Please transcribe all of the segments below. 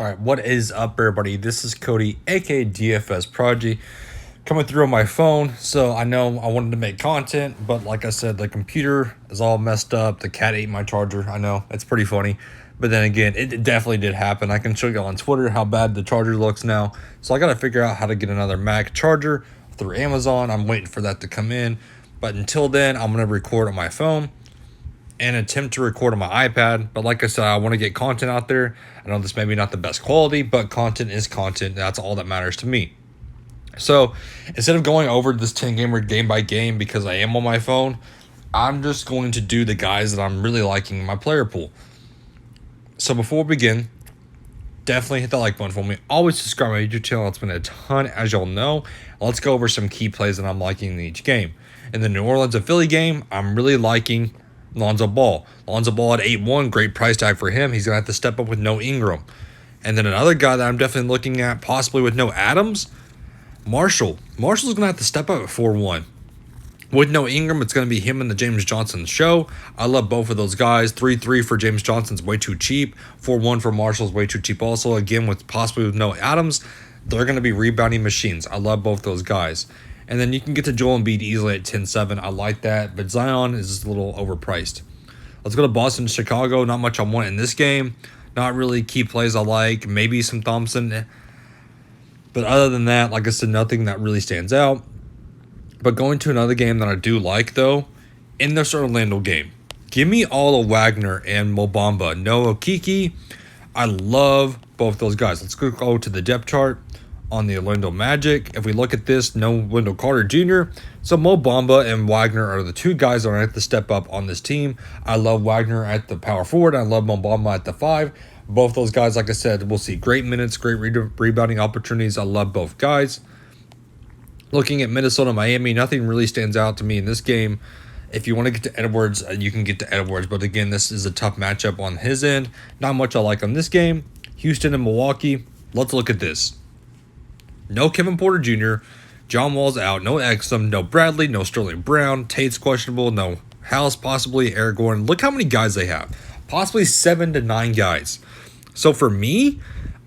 Alright, what is up everybody? This is Cody, aka DFS Prodigy, coming through on my phone. So I know I wanted to make content, but like I said, the computer is all messed up. The cat ate my charger. I know, it's pretty funny. But then again, it definitely did happen. I can show you on Twitter how bad the charger looks now. So I gotta figure out how to get another Mac charger through Amazon. I'm waiting for that to come in. But until then, I'm gonna record on my phone and attempt to record on my iPad. But like I said, I want to get content out there. I know this may be not the best quality, but content is content. That's all that matters to me. So instead of going over this 10 gamer game by game because I am on my phone, I'm just going to do the guys that I'm really liking in my player pool. So before we begin, definitely hit that like button for me. Always subscribe to my YouTube channel. It's been a ton, as y'all know. Let's go over some key plays that I'm liking in each game. In the New Orleans and Philly game, I'm really liking Lonzo Ball. Lonzo Ball at 8-1, great price tag for him. He's going to have to step up with no Ingram. And then another guy that I'm definitely looking at, possibly with no Adams, Marshall. Marshall's going to have to step up at 4-1. With no Ingram, it's going to be him and the James Johnson show. I love both of those guys. 3-3 for James Johnson's way too cheap. 4-1 for Marshall's way too cheap also. Again, possibly with no Adams, they're going to be rebounding machines. I love both those guys. And then you can get to Joel Embiid easily at 10-7. I like that. But Zion is just a little overpriced. Let's go to Boston and Chicago. Not much I want in this game. Not really key plays I like. Maybe some Thompson. But other than that, like I said, nothing that really stands out. But going to another game that I do like, though, in this Orlando game. Give me all of Wagner and Mo Bamba. No Okiki. I love both those guys. Let's go to the depth chart on the Orlando Magic. If we look at this, no Wendell Carter Jr. So Mo Bamba and Wagner are the two guys that are going to have to step up on this team. I love Wagner at the power forward. I love Mo Bamba at the 5. Both those guys, like I said, we'll see great minutes, great rebounding opportunities. I love both guys. Looking at Minnesota, Miami, nothing really stands out to me in this game. If you want to get to Edwards, you can get to Edwards. But again, this is a tough matchup on his end. Not much I like on this game. Houston and Milwaukee. Let's look at this. No Kevin Porter Jr., John Wall's out, no Exum, no Bradley, no Sterling Brown, Tate's questionable, no House, possibly Eric Gordon. Look how many guys they have. Possibly 7 to 9 guys. So for me,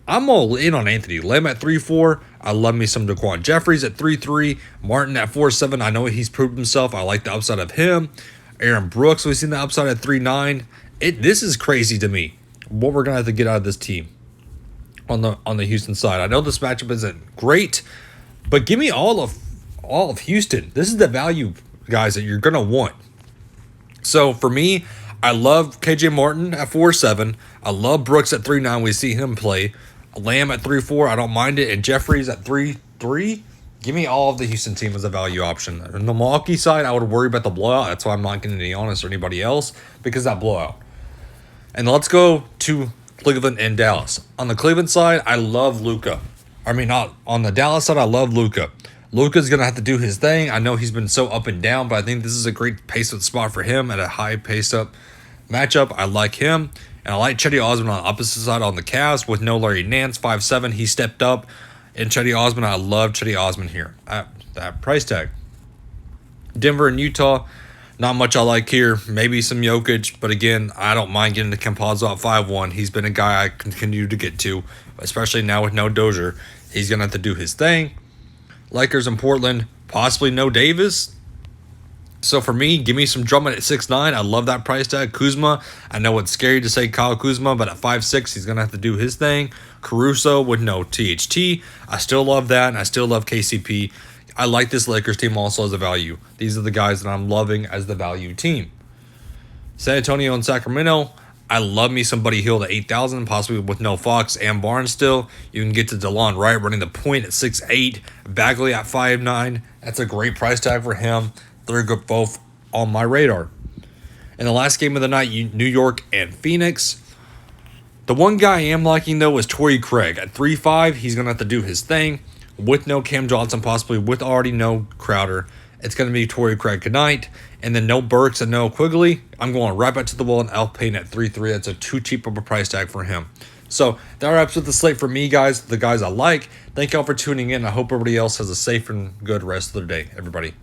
I'm all in on Anthony Lamb at 3-4. I love me some Daquan Jeffries at 3-3. Martin at 4-7. I know he's proved himself. I like the upside of him. Aaron Brooks, we've seen the upside at 3-9. This is crazy to me, what we're going to have to get out of this team on the Houston side. I know this matchup isn't great, but give me all of Houston. This is the value, guys, that you're going to want. So for me, I love KJ Martin at 4-7. I love Brooks at 3-9. We see him play. Lamb at 3-4. I don't mind it. And Jeffries at 3-3. Give me all of the Houston team as a value option. On the Milwaukee side, I would worry about the blowout. That's why I'm not getting any honest or anybody else, because that blowout. And let's go to Cleveland and Dallas. On the Cleveland side, I love Luka. Not on the Dallas side, I love Luka. Luka's going to have to do his thing. I know he's been so up and down, but I think this is a great pace-up spot for him at a high pace-up matchup. I like him. And I like Chetty Osman on the opposite side on the Cavs with no Larry Nance, 5'7". He stepped up. And Chetty Osman, I love Chetty Osman here at that price tag. Denver and Utah, not much I like here. Maybe some Jokic, but again, I don't mind getting to Campazzo at 5-1. He's been a guy I continue to get to, especially now with no Dozier. He's going to have to do his thing. Lakers in Portland, possibly no Davis. So for me, give me some Drummond at 6'9". I love that price tag. Kuzma, I know it's scary to say Kyle Kuzma, but at 5'6", he's going to have to do his thing. Caruso with no THT. I still love that, and I still love KCP. I like this Lakers team also as a value. These are the guys that I'm loving as the value team. San Antonio and Sacramento, I love me some Buddy Hield at 8,000, possibly with no Fox and Barnes still. You can get to DeLon Wright running the point at 6'8", Bagley at 5'9". That's a great price tag for him. They're both on my radar. In the last game of the night, New York and Phoenix. The one guy I am liking, though, is Torrey Craig. At 3'5", he's going to have to do his thing. With no Cam Johnson, possibly with already no Crowder. It's going to be Torrey Craig tonight. And then no Burks and no Quigley. I'm going right back to the wall and Al Payne at 3-3. That's a too cheap of a price tag for him. So that wraps up the slate for me, guys. The guys I like. Thank y'all for tuning in. I hope everybody else has a safe and good rest of their day, everybody.